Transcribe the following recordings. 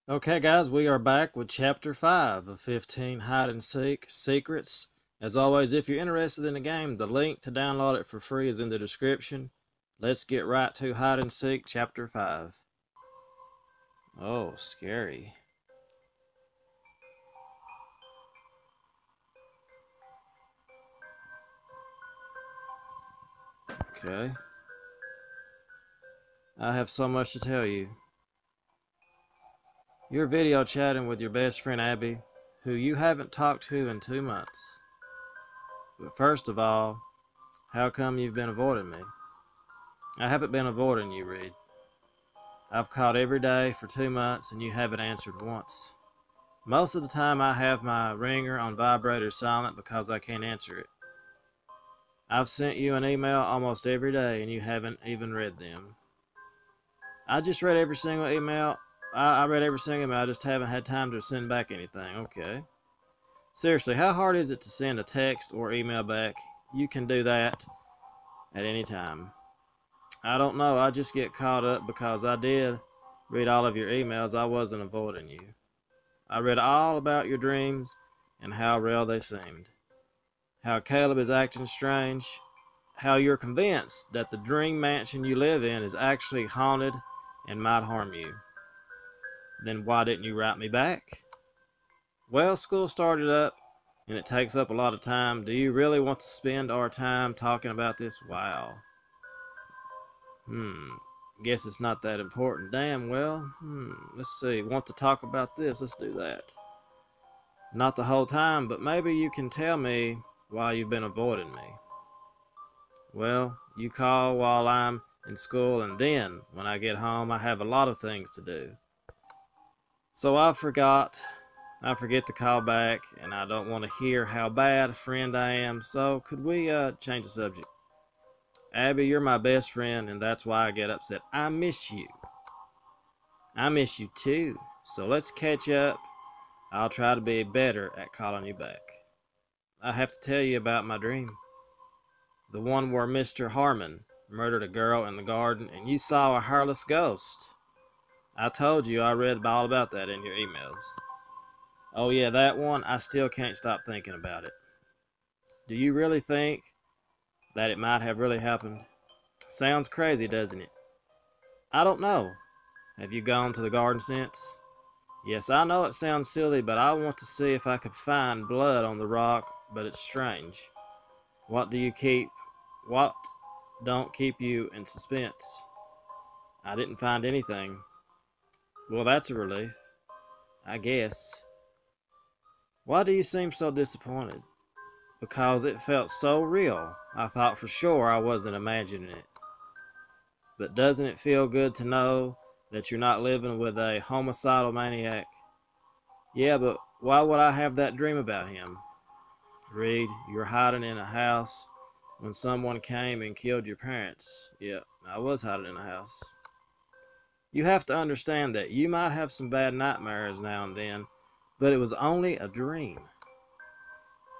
Okay guys, we are back with chapter 5 of 15 Hide and Seek Secrets. As always, if you're interested in the game, the link to download it for free is in the description. Let's get right to Hide and Seek chapter 5. Oh, scary. Okay. I have so much to tell you. You're video chatting with your best friend Abby, who you haven't talked to in 2 months. But first of all, how come you've been avoiding me? I haven't been avoiding you, Reed. I've called every day for 2 months and you haven't answered once. Most of the time I have my ringer on vibrator silent because I can't answer it. I've sent you an email almost every day and you haven't even read them. I just read every single email. I read every single email, I just haven't had time to send back anything. Okay. Seriously, how hard is it to send a text or email back? You can do that at any time. I don't know, I just get caught up because I did read all of your emails. I wasn't avoiding you. I read all about your dreams and how real they seemed. How Caleb is acting strange. How you're convinced that the dream mansion you live in is actually haunted and might harm you. Then why didn't you write me back? Well, school started up and it takes up a lot of time. Do you really want to spend our time talking about this? Wow. Guess it's not that important. Damn, well, let's see. Want to talk about this? Let's do that. Not the whole time, but maybe you can tell me why you've been avoiding me. Well, you call while I'm in school, and then when I get home, I have a lot of things to do. So I forget to call back, and I don't want to hear how bad a friend I am, so could we change the subject? Abby, you're my best friend, and that's why I get upset. I miss you. I miss you too, so let's catch up. I'll try to be better at calling you back. I have to tell you about my dream. The one where Mr. Harmon murdered a girl in the garden, and you saw a hairless ghost. I told you I read all about that in your emails. Oh yeah, that one, I still can't stop thinking about it. Do you really think that it might have really happened? Sounds crazy, doesn't it? I don't know. Have you gone to the garden since? Yes, I know it sounds silly, but I want to see if I could find blood on the rock, but it's strange. What don't keep you in suspense? I didn't find anything. Well, that's a relief, I guess. Why do you seem so disappointed? Because it felt so real. I thought for sure I wasn't imagining it. But doesn't it feel good to know that you're not living with a homicidal maniac? Yeah, but why would I have that dream about him? Reed, you're hiding in a house when someone came and killed your parents. Yeah, I was hiding in a house. You have to understand that you might have some bad nightmares now and then, but it was only a dream.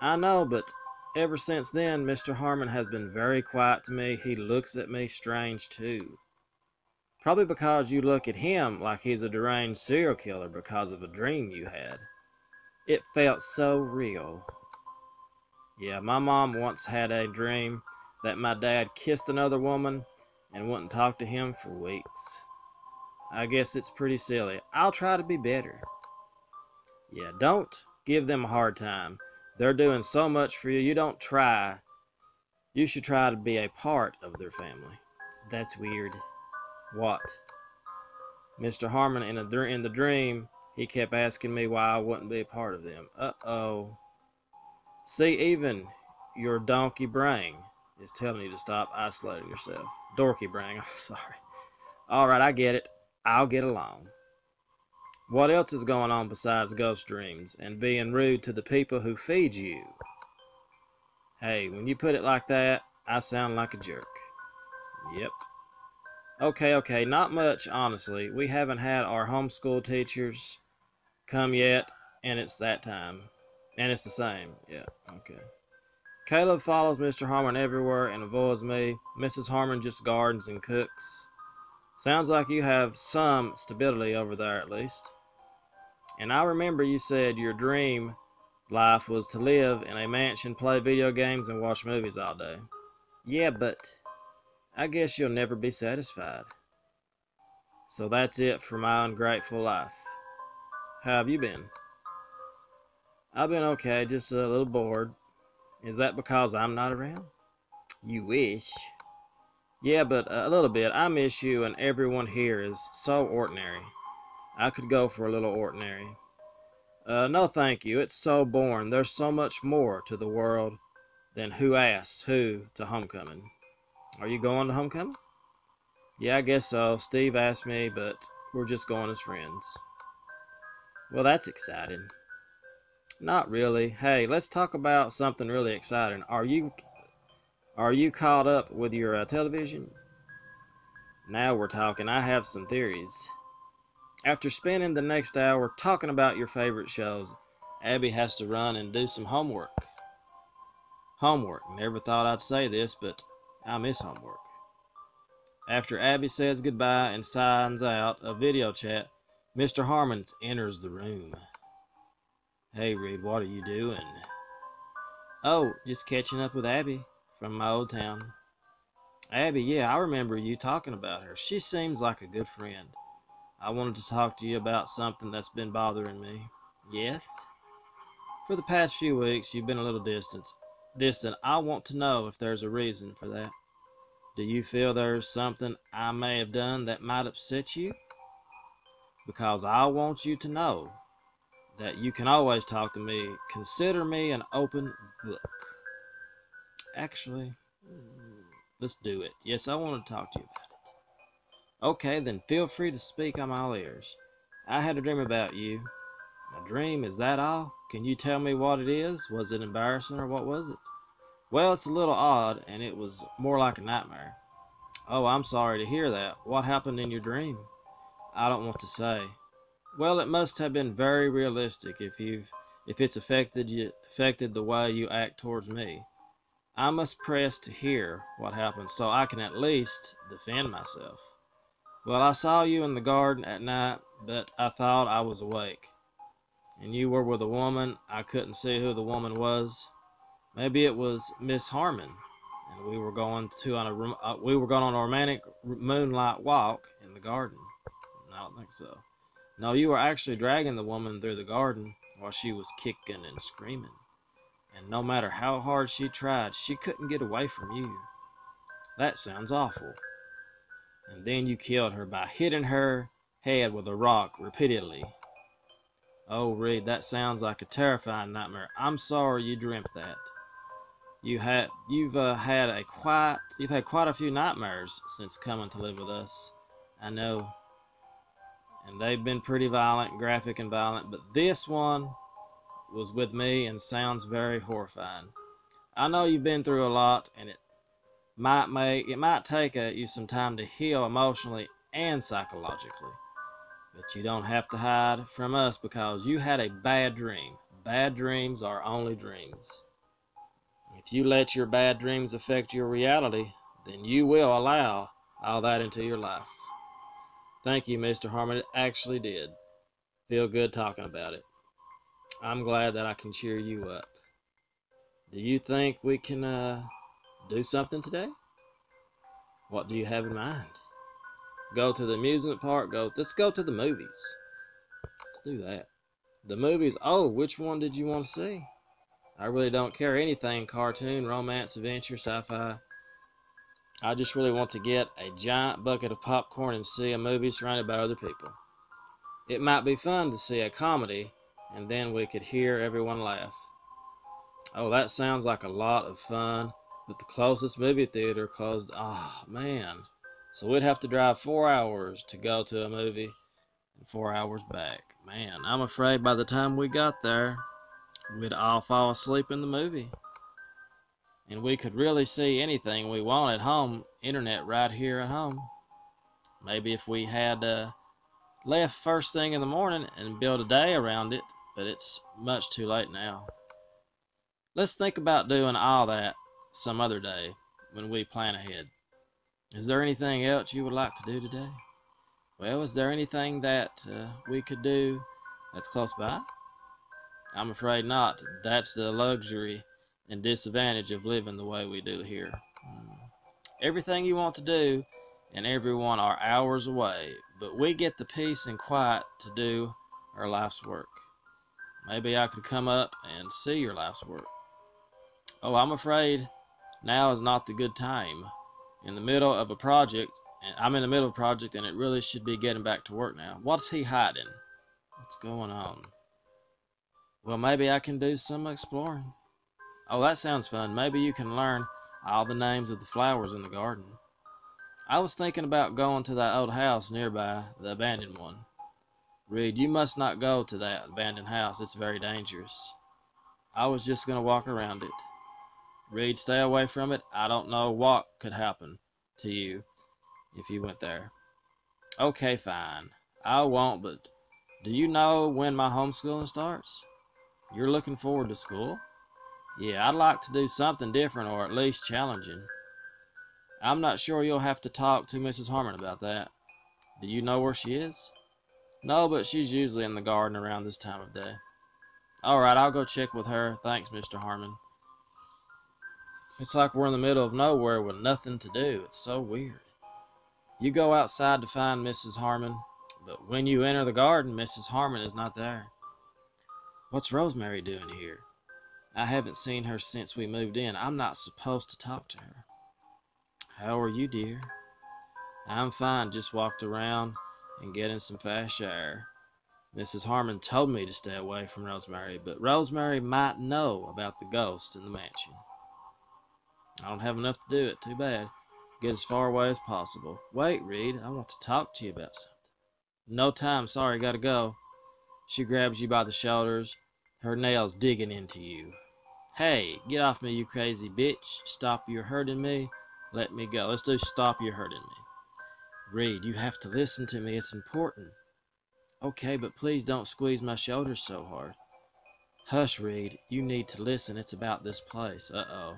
I know, but ever since then, Mr. Harmon has been very quiet to me. He looks at me strange too. Probably because you look at him like he's a deranged serial killer because of a dream you had. It felt so real. Yeah, my mom once had a dream that my dad kissed another woman and wouldn't talk to him for weeks. I guess it's pretty silly. I'll try to be better. Yeah, don't give them a hard time. They're doing so much for you. You don't try. You should try to be a part of their family. That's weird. What? Mr. Harmon, in the dream, he kept asking me why I wouldn't be a part of them. Uh-oh. See, even your donkey brain is telling you to stop isolating yourself. Dorky brain, I'm sorry. Alright, I get it. I'll get along. What else is going on besides ghost dreams and being rude to the people who feed you? Hey, when you put it like that, I sound like a jerk. Yep. Okay, not much, honestly. We haven't had our homeschool teachers come yet, and it's that time. And it's the same. Yeah, okay. Caleb follows Mr. Harmon everywhere and avoids me. Mrs. Harmon just gardens and cooks. Sounds like you have some stability over there, at least. And I remember you said your dream life was to live in a mansion, play video games, and watch movies all day. Yeah, but I guess you'll never be satisfied. So that's it for my ungrateful life. How have you been? I've been okay, just a little bored. Is that because I'm not around? You wish. Yeah, but a little bit. I miss you, and everyone here is so ordinary. I could go for a little ordinary. No thank you. It's so boring. There's so much more to the world than who asks who to homecoming. Are you going to homecoming? Yeah, I guess so. Steve asked me, but we're just going as friends. Well, that's exciting. Not really. Hey, let's talk about something really exciting. Are you caught up with your television? Now we're talking. I have some theories. After spending the next hour talking about your favorite shows, Abby has to run and do some homework. Homework. Never thought I'd say this, but I miss homework. After Abby says goodbye and signs out of video chat, Mr. Harmon enters the room. Hey, Reed, what are you doing? Oh, just catching up with Abby from my old town. Abby, yeah, I remember you talking about her. She seems like a good friend. I wanted to talk to you about something that's been bothering me. Yes? For the past few weeks, you've been a little distant. I want to know if there's a reason for that. Do you feel there's something I may have done that might upset you? Because I want you to know that you can always talk to me. Consider me an open book. Actually, let's do it. Yes, I want to talk to you about it. Okay, then feel free to speak. I'm all ears. I had a dream about you. A dream? Is that all? Can you tell me what it is? Was it embarrassing or what was it? Well, it's a little odd, and it was more like a nightmare. Oh, I'm sorry to hear that. What happened in your dream? I don't want to say. Well, it must have been very realistic if it's affected the way you act towards me. I must press to hear what happened so I can at least defend myself. Well, I saw you in the garden at night, but I thought I was awake. And you were with a woman. I couldn't see who the woman was. Maybe it was Miss Harmon, and we were going on a romantic moonlight walk in the garden. I don't think so. No, you were actually dragging the woman through the garden while she was kicking and screaming. And no matter how hard she tried, she couldn't get away from you. That sounds awful. And then you killed her by hitting her head with a rock repeatedly. Oh, Reed, that sounds like a terrifying nightmare. I'm sorry you dreamt that. You've had quite a few nightmares since coming to live with us. I know. And they've been pretty violent, graphic and violent, but this one was with me and sounds very horrifying. I know you've been through a lot, and it might take you some time to heal emotionally and psychologically. But you don't have to hide from us because you had a bad dream. Bad dreams are only dreams. If you let your bad dreams affect your reality, then you will allow all that into your life. Thank you, Mr. Harmon. It actually did feel good talking about it. I'm glad that I can cheer you up. Do you think we can do something today? What do you have in mind? Go to the amusement park? Let's go to the movies. Let's do that. The movies? Oh, which one did you want to see? I really don't care anything cartoon, romance, adventure, sci-fi. I just really want to get a giant bucket of popcorn and see a movie surrounded by other people. It might be fun to see a comedy, and then we could hear everyone laugh. Oh, that sounds like a lot of fun, but the closest movie theater closed. Oh, man. So we'd have to drive 4 hours to go to a movie and 4 hours back. Man, I'm afraid by the time we got there, we'd all fall asleep in the movie. And we could really see anything we want at home, internet right here at home. Maybe if we had left first thing in the morning and build a day around it, but it's much too late now. Let's think about doing all that some other day when we plan ahead. Is there anything else you would like to do today? Well, is there anything that we could do That's close by? I'm afraid not. That's the luxury and disadvantage of living the way we do here. Everything you want to do and everyone are hours away, but we get the peace and quiet to do our life's work. Maybe I could come up and see your life's work. Oh, I'm afraid now is not the good time. I'm in the middle of a project, and it really should be getting back to work now. What's he hiding? What's going on? Well, maybe I can do some exploring. Oh, that sounds fun. Maybe you can learn all the names of the flowers in the garden. I was thinking about going to that old house nearby, the abandoned one. Reed, you must not go to that abandoned house. It's very dangerous. I was just going to walk around it. Reed, stay away from it. I don't know what could happen to you if you went there. Okay, fine. I won't, but do you know when my homeschooling starts? You're looking forward to school? Yeah, I'd like to do something different or at least challenging. I'm not sure. You'll have to talk to Mrs. Harmon about that. Do you know where she is? No, but she's usually in the garden around this time of day. All right, I'll go check with her. Thanks, Mr. Harmon. It's like we're in the middle of nowhere with nothing to do. It's so weird. You go outside to find Mrs. Harmon, but when you enter the garden, Mrs. Harmon is not there. What's Rosemary doing here? I haven't seen her since we moved in. I'm not supposed to talk to her. How are you, dear? I'm fine. Just walked around and getting some fresh air. Mrs. Harmon told me to stay away from Rosemary, but Rosemary might know about the ghost in the mansion. I don't have enough to do it. Too bad. Get as far away as possible. Wait, Reed. I want to talk to you about something. No time. Sorry, gotta go. She grabs you by the shoulders, her nails digging into you. Hey, get off me, you crazy bitch. Stop, you're hurting me. Let me go. Let's do stop, you're hurting me. Reed, you have to listen to me. It's important. Okay, but please don't squeeze my shoulders so hard. Hush, Reed. You need to listen. It's about this place. Uh-oh.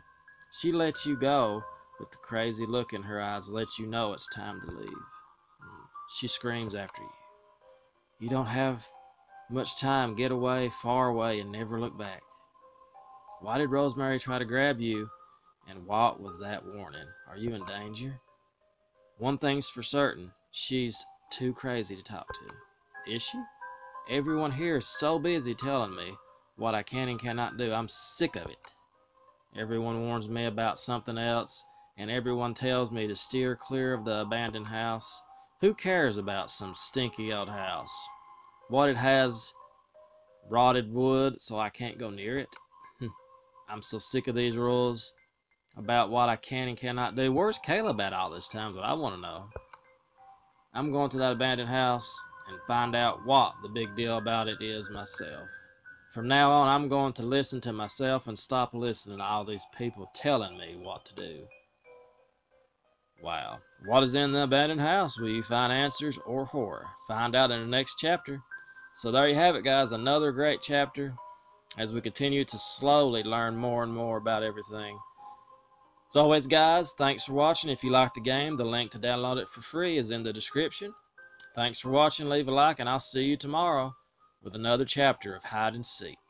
She lets you go, but the crazy look in her eyes lets you know it's time to leave. She screams after you. You don't have much time. Get away, far away, and never look back. Why did Rosemary try to grab you? And what was that warning? Are you in danger? One thing's for certain. She's too crazy to talk to. Is she? Everyone here is so busy telling me what I can and cannot do. I'm sick of it. Everyone warns me about something else, and everyone tells me to steer clear of the abandoned house. Who cares about some stinky old house? What it has rotted wood, so I can't go near it? I'm so sick of these rules about what I can and cannot do. Where's Caleb at all this time? What I want to know. I'm going to that abandoned house and find out what the big deal about it is myself. From now on, I'm going to listen to myself and stop listening to all these people telling me what to do. Wow. What is in the abandoned house? Will you find answers or horror? Find out in the next chapter. So there you have it, guys. Another great chapter as we continue to slowly learn more and more about everything. As always, guys, thanks for watching. If you like the game, the link to download it for free is in the description. Thanks for watching. Leave a like, and I'll see you tomorrow with another chapter of Hide and Seek.